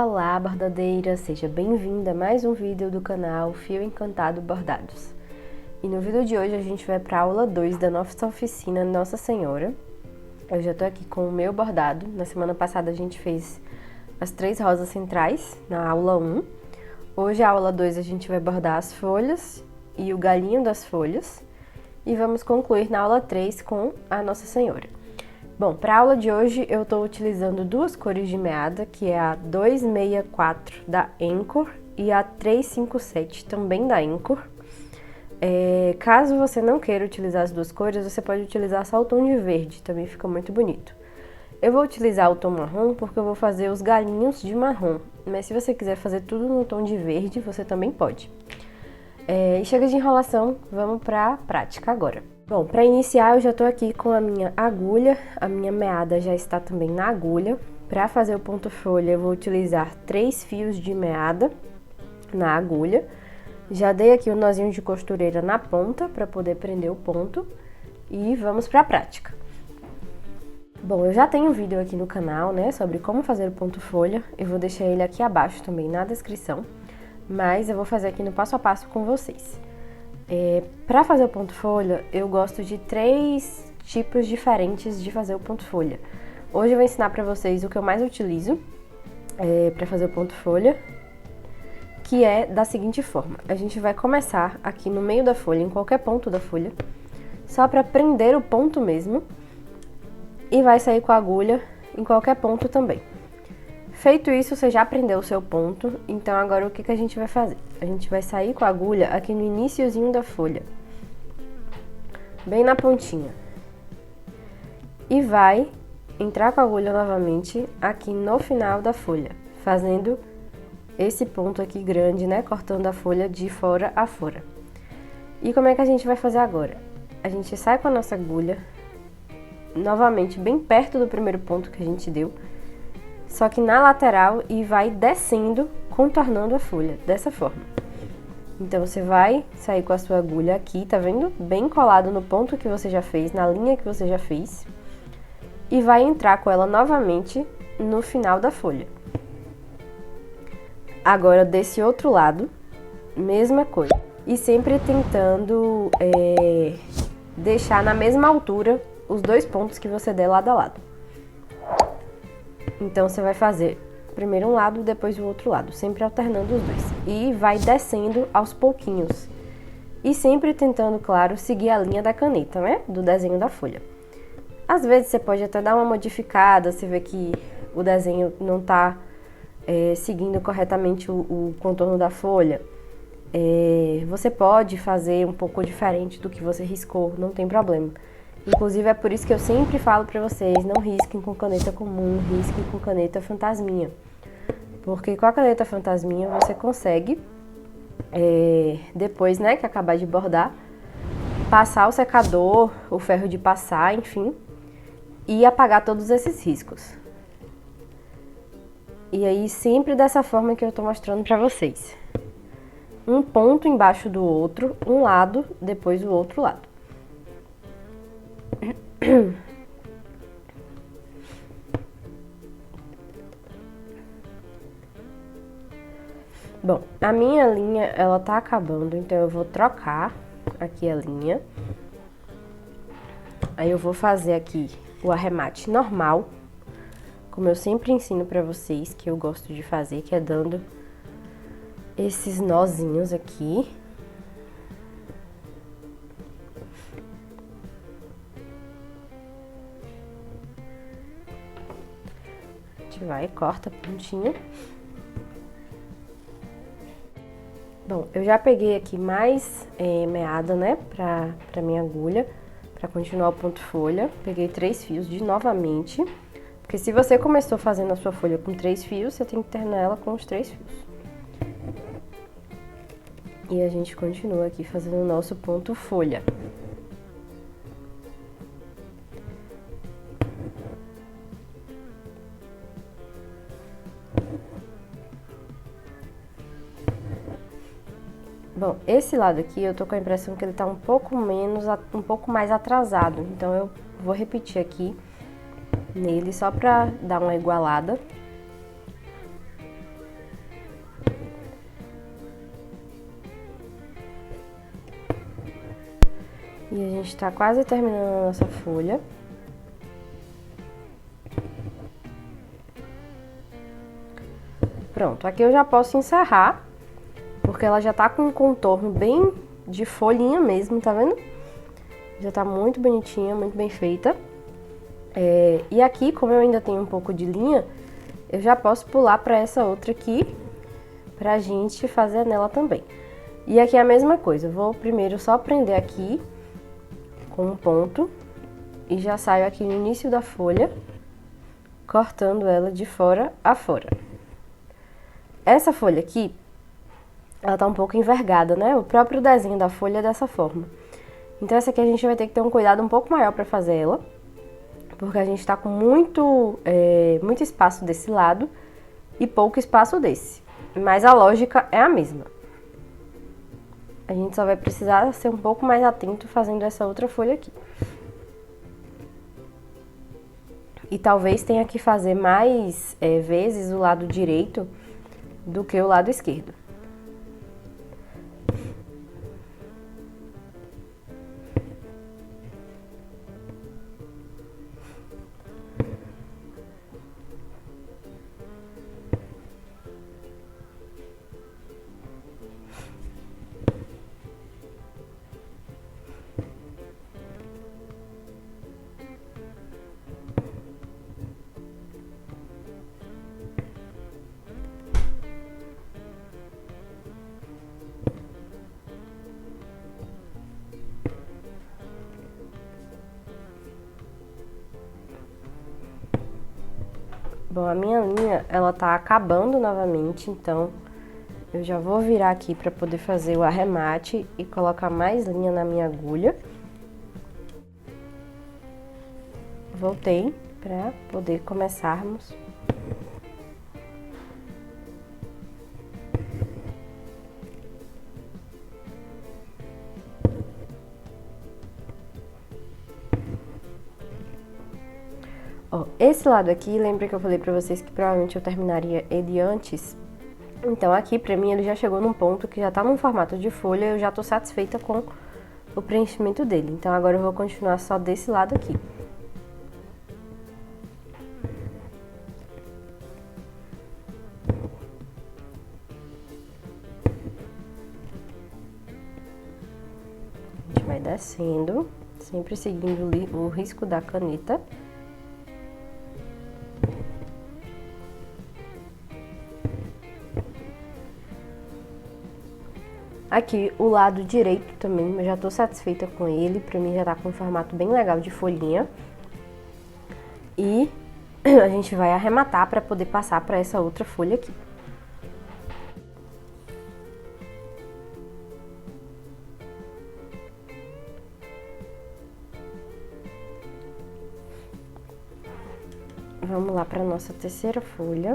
Olá, bordadeira! Seja bem-vinda a mais um vídeo do canal Fio Encantado Bordados. E no vídeo de hoje a gente vai para a aula 2 da nossa oficina Nossa Senhora. Eu já tô aqui com o meu bordado. Na semana passada a gente fez as 3 rosas centrais na aula 1. Hoje, a aula 2, a gente vai bordar as folhas e o galinho das folhas. E vamos concluir na aula 3 com a Nossa Senhora. Bom, para a aula de hoje eu estou utilizando duas cores de meada, que é a 264 da Anchor e a 357 também da Anchor. Caso você não queira utilizar as duas cores, você pode utilizar só o tom de verde, também fica muito bonito. Eu vou utilizar o tom marrom porque eu vou fazer os galinhos de marrom, mas se você quiser fazer tudo no tom de verde, você também pode. E chega de enrolação, vamos para a prática agora. Bom, para iniciar eu já tô aqui com a minha agulha, a minha meada já está também na agulha. Para fazer o ponto folha eu vou utilizar 3 fios de meada na agulha. Já dei aqui o nozinho de costureira na ponta para poder prender o ponto e vamos para a prática. Bom, eu já tenho um vídeo aqui no canal, né, sobre como fazer o ponto folha. Eu vou deixar ele aqui abaixo também na descrição, mas eu vou fazer aqui no passo a passo com vocês. Para fazer o ponto folha, eu gosto de 3 tipos diferentes de fazer o ponto folha. Hoje eu vou ensinar para vocês o que eu mais utilizo para fazer o ponto folha, que é da seguinte forma. A gente vai começar aqui no meio da folha, em qualquer ponto da folha, só para prender o ponto mesmo, e vai sair com a agulha em qualquer ponto também. Feito isso, você já prendeu o seu ponto, então agora o que a gente vai fazer? A gente vai sair com a agulha aqui no iniciozinho da folha, bem na pontinha. E vai entrar com a agulha novamente aqui no final da folha, fazendo esse ponto aqui grande, né? Cortando a folha de fora a fora. E como é que a gente vai fazer agora? A gente sai com a nossa agulha, novamente bem perto do primeiro ponto que a gente deu, só que na lateral, e vai descendo, contornando a folha, dessa forma. Então, você vai sair com a sua agulha aqui, tá vendo? Bem colado no ponto que você já fez, na linha que você já fez. E vai entrar com ela novamente no final da folha. Agora, desse outro lado, mesma coisa. E sempre tentando deixar na mesma altura os dois pontos que você der lado a lado. Então, você vai fazer primeiro um lado, depois o outro lado, sempre alternando os dois. E vai descendo aos pouquinhos. E sempre tentando, claro, seguir a linha da caneta, né? Do desenho da folha. Às vezes, você pode até dar uma modificada, você vê que o desenho não tá seguindo corretamente o contorno da folha. Você pode fazer um pouco diferente do que você riscou, não tem problema. Inclusive, é por isso que eu sempre falo pra vocês, não risquem com caneta comum, risquem com caneta fantasminha. Porque com a caneta fantasminha você consegue, depois, né, que acabar de bordar, passar o secador, o ferro de passar, enfim, e apagar todos esses riscos. E aí, sempre dessa forma que eu tô mostrando pra vocês. Um ponto embaixo do outro, um lado, depois o outro lado. Bom, a minha linha, ela tá acabando, então eu vou trocar aqui a linha. Aí eu vou fazer aqui o arremate normal, como eu sempre ensino pra vocês, que eu gosto de fazer, que é dando esses nozinhos aqui. Vai e corta a pontinha. Bom, eu já peguei aqui mais meada, né, pra minha agulha, pra continuar o ponto folha. Peguei 3 fios novamente, porque se você começou fazendo a sua folha com 3 fios, você tem que terminar ela com os 3 fios. E a gente continua aqui fazendo o nosso ponto folha. Bom, esse lado aqui eu tô com a impressão que ele tá um pouco mais atrasado, então eu vou repetir aqui nele só pra dar uma igualada. E a gente tá quase terminando a nossa folha. Pronto, aqui eu já posso encerrar, porque ela já tá com um contorno bem de folhinha mesmo, tá vendo? Já tá muito bonitinha, muito bem feita. E aqui, como eu ainda tenho um pouco de linha, eu já posso pular pra essa outra aqui, pra gente fazer nela também. E aqui é a mesma coisa, eu vou primeiro só prender aqui com um ponto e já saio aqui no início da folha, cortando ela de fora a fora. Essa folha aqui, ela tá um pouco envergada, né? O próprio desenho da folha é dessa forma. Então essa aqui a gente vai ter que ter um cuidado um pouco maior pra fazer ela, porque a gente tá com muito espaço desse lado e pouco espaço desse. Mas a lógica é a mesma. A gente só vai precisar ser um pouco mais atento fazendo essa outra folha aqui. E talvez tenha que fazer mais vezes o lado direito do que o lado esquerdo. Bom, a minha linha, ela tá acabando novamente, então eu já vou virar aqui pra poder fazer o arremate e colocar mais linha na minha agulha. Voltei pra poder começarmos. Ó, esse lado aqui, lembra que eu falei pra vocês que provavelmente eu terminaria ele antes? Então aqui pra mim ele já chegou num ponto que já tá num formato de folha e eu já tô satisfeita com o preenchimento dele. Então agora eu vou continuar só desse lado aqui. A gente vai descendo, sempre seguindo o risco da caneta. Aqui, o lado direito também, eu já tô satisfeita com ele, pra mim já tá com um formato bem legal de folhinha. E a gente vai arrematar pra poder passar pra essa outra folha aqui. Vamos lá pra nossa terceira folha.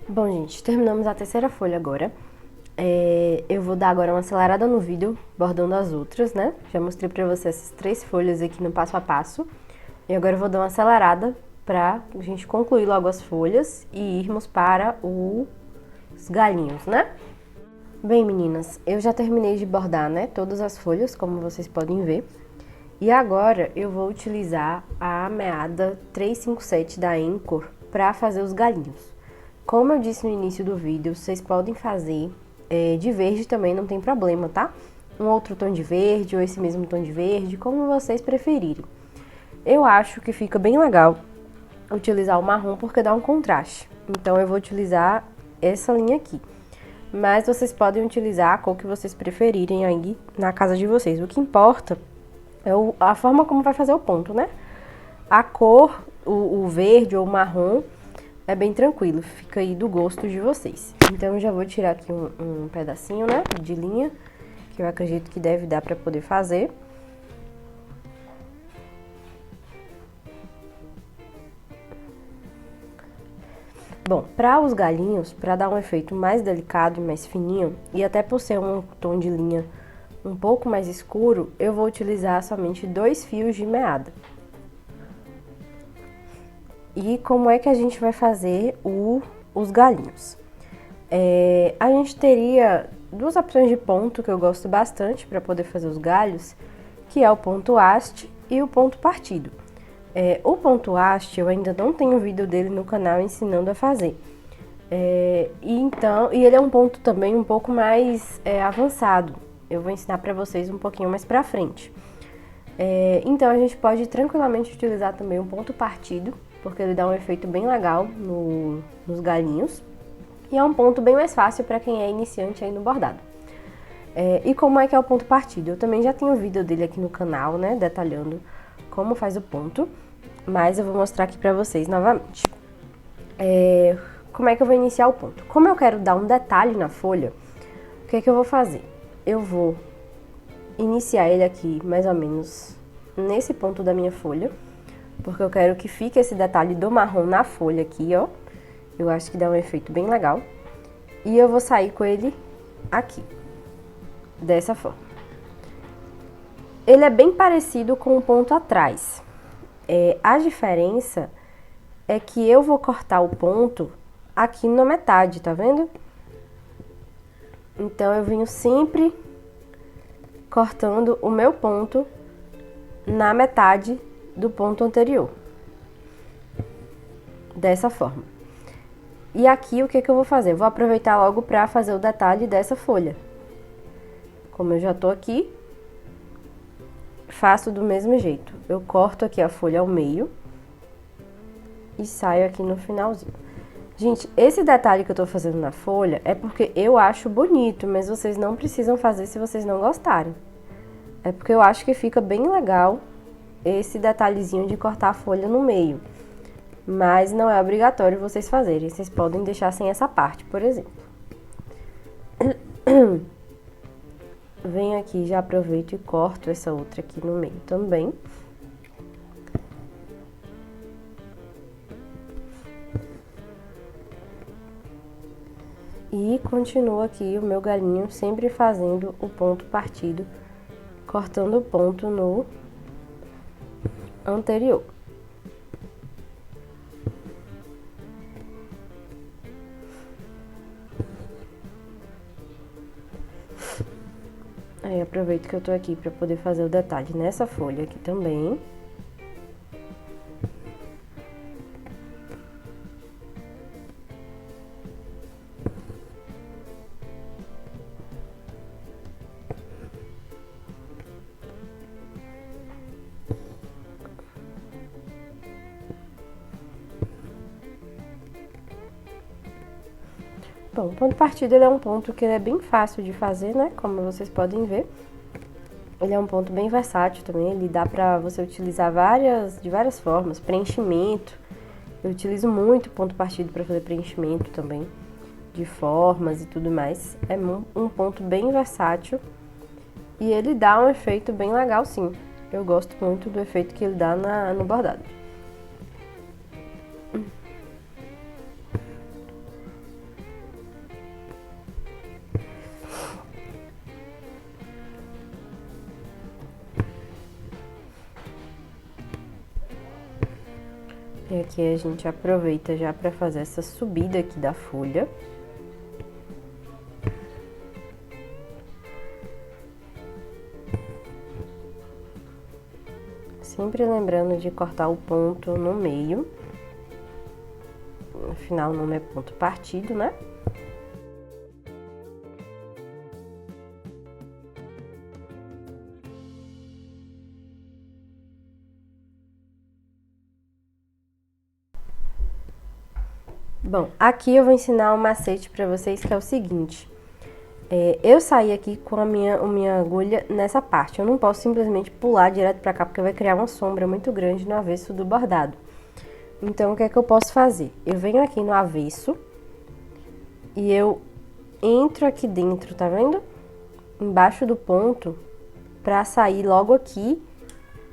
Bom, gente, terminamos a terceira folha agora. Eu vou dar agora uma acelerada no vídeo, bordando as outras, né? Já mostrei pra vocês essas 3 folhas aqui no passo a passo. E agora eu vou dar uma acelerada pra gente concluir logo as folhas e irmos para os galinhos, né? Bem, meninas, eu já terminei de bordar, né? Todas as folhas, como vocês podem ver. E agora eu vou utilizar a meada 357 da Anchor pra fazer os galinhos. Como eu disse no início do vídeo, vocês podem fazer de verde também, não tem problema, tá? Um outro tom de verde ou esse mesmo tom de verde, como vocês preferirem. Eu acho que fica bem legal utilizar o marrom porque dá um contraste. Então eu vou utilizar essa linha aqui. Mas vocês podem utilizar a cor que vocês preferirem aí na casa de vocês. O que importa é a forma como vai fazer o ponto, né? A cor, o verde ou o marrom, é bem tranquilo, fica aí do gosto de vocês. Então eu já vou tirar aqui um pedacinho, né, de linha, que eu acredito que deve dar para poder fazer. Bom, para os galinhos, para dar um efeito mais delicado e mais fininho, e até por ser um tom de linha um pouco mais escuro, eu vou utilizar somente 2 fios de meada. E como é que a gente vai fazer os galinhos? A gente teria 2 opções de ponto que eu gosto bastante para poder fazer os galhos, que é o ponto haste e o ponto partido. O ponto haste eu ainda não tenho vídeo dele no canal ensinando a fazer. E ele é um ponto também um pouco mais avançado. Eu vou ensinar para vocês um pouquinho mais pra frente. Então a gente pode tranquilamente utilizar também um ponto partido, porque ele dá um efeito bem legal nos galinhos. E é um ponto bem mais fácil para quem é iniciante aí no bordado. E como é que é o ponto partido? Eu também já tenho vídeo dele aqui no canal, né, detalhando como faz o ponto, mas eu vou mostrar aqui pra vocês novamente. Como é que eu vou iniciar o ponto? Como eu quero dar um detalhe na folha, o que é que eu vou fazer? Eu vou iniciar ele aqui mais ou menos nesse ponto da minha folha, porque eu quero que fique esse detalhe do marrom na folha aqui, ó. Eu acho que dá um efeito bem legal. E eu vou sair com ele aqui, dessa forma. Ele é bem parecido com o ponto atrás. A diferença é que eu vou cortar o ponto aqui na metade, tá vendo? Então, eu venho sempre cortando o meu ponto na metade do ponto anterior. Dessa forma. E aqui, o que que eu vou fazer? Eu vou aproveitar logo pra fazer o detalhe dessa folha. Como eu já tô aqui, faço do mesmo jeito. Eu corto aqui a folha ao meio e saio aqui no finalzinho. Gente, esse detalhe que eu tô fazendo na folha é porque eu acho bonito, mas vocês não precisam fazer se vocês não gostarem. É porque eu acho que fica bem legal esse detalhezinho de cortar a folha no meio. Mas não é obrigatório vocês fazerem, vocês podem deixar sem essa parte, por exemplo. Venho aqui, já aproveito e corto essa outra aqui no meio também. E continuo aqui o meu galinho sempre fazendo o ponto partido, cortando o ponto no anterior. Aí aproveito que eu tô aqui pra poder fazer o detalhe nessa folha aqui também. Bom, o ponto partido ele é um ponto que ele é bem fácil de fazer, né? Como vocês podem ver. Ele é um ponto bem versátil também, ele dá pra você utilizar de várias formas. Preenchimento, eu utilizo muito ponto partido pra fazer preenchimento também, de formas e tudo mais. É um ponto bem versátil e ele dá um efeito bem legal, sim. Eu gosto muito do efeito que ele dá no bordado. E aqui a gente aproveita já para fazer essa subida aqui da folha. Sempre lembrando de cortar o ponto no meio. Afinal, o nome é ponto partido, né? Bom, aqui eu vou ensinar um macete pra vocês que é o seguinte. Eu saí aqui com a minha agulha nessa parte. Eu não posso simplesmente pular direto pra cá, porque vai criar uma sombra muito grande no avesso do bordado. Então, o que é que eu posso fazer? Eu venho aqui no avesso e eu entro aqui dentro, tá vendo? embaixo do ponto para sair logo aqui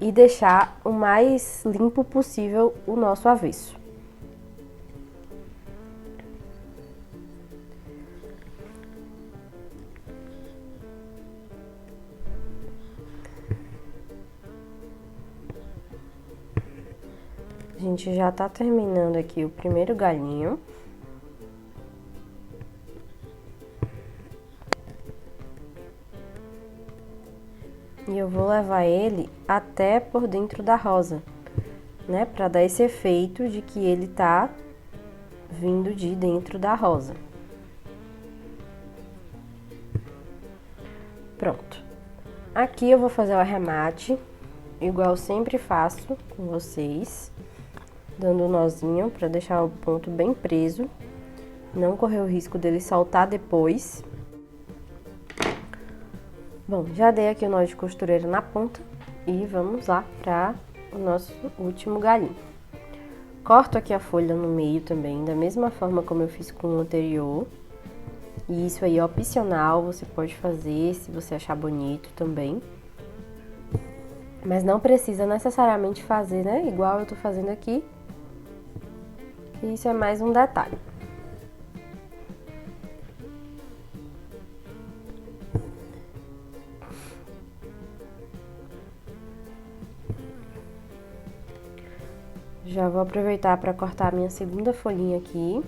e deixar o mais limpo possível o nosso avesso. A gente já tá terminando aqui o primeiro galinho. E eu vou levar ele até por dentro da rosa, né? Pra dar esse efeito de que ele tá vindo de dentro da rosa. Pronto. Aqui eu vou fazer o arremate, igual eu sempre faço com vocês, dando um nozinho pra deixar o ponto bem preso, não correr o risco dele soltar depois. Bom, já dei aqui o nó de costureira na ponta e vamos lá para o nosso último galinho. Corto aqui a folha no meio também, da mesma forma como eu fiz com o anterior. E isso aí é opcional, você pode fazer se você achar bonito também. Mas não precisa necessariamente fazer, né, igual eu tô fazendo aqui. Isso é mais um detalhe. Já vou aproveitar para cortar a minha segunda folhinha aqui.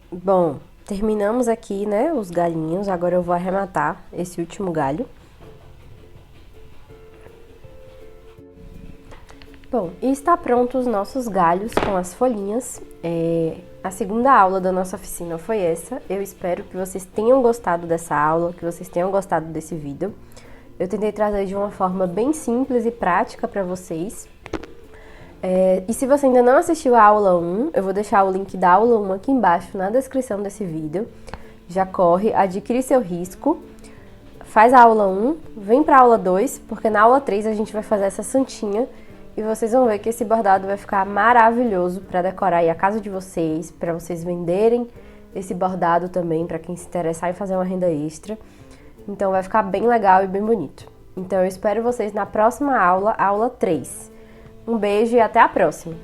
Bom, terminamos aqui, né, os galinhos. Agora eu vou arrematar esse último galho. Bom, e está pronto os nossos galhos com as folhinhas. A segunda aula da nossa oficina foi essa. Eu espero que vocês tenham gostado dessa aula, que vocês tenham gostado desse vídeo. Eu tentei trazer de uma forma bem simples e prática para vocês. E se você ainda não assistiu a aula 1, eu vou deixar o link da aula 1 aqui embaixo na descrição desse vídeo. Já corre, adquire seu risco, faz a aula 1, vem para a aula 2, porque na aula 3 a gente vai fazer essa santinha e vocês vão ver que esse bordado vai ficar maravilhoso para decorar aí a casa de vocês, para vocês venderem esse bordado também, para quem se interessar em fazer uma renda extra. Então vai ficar bem legal e bem bonito. Então eu espero vocês na próxima aula, aula 3. Um beijo e até a próxima!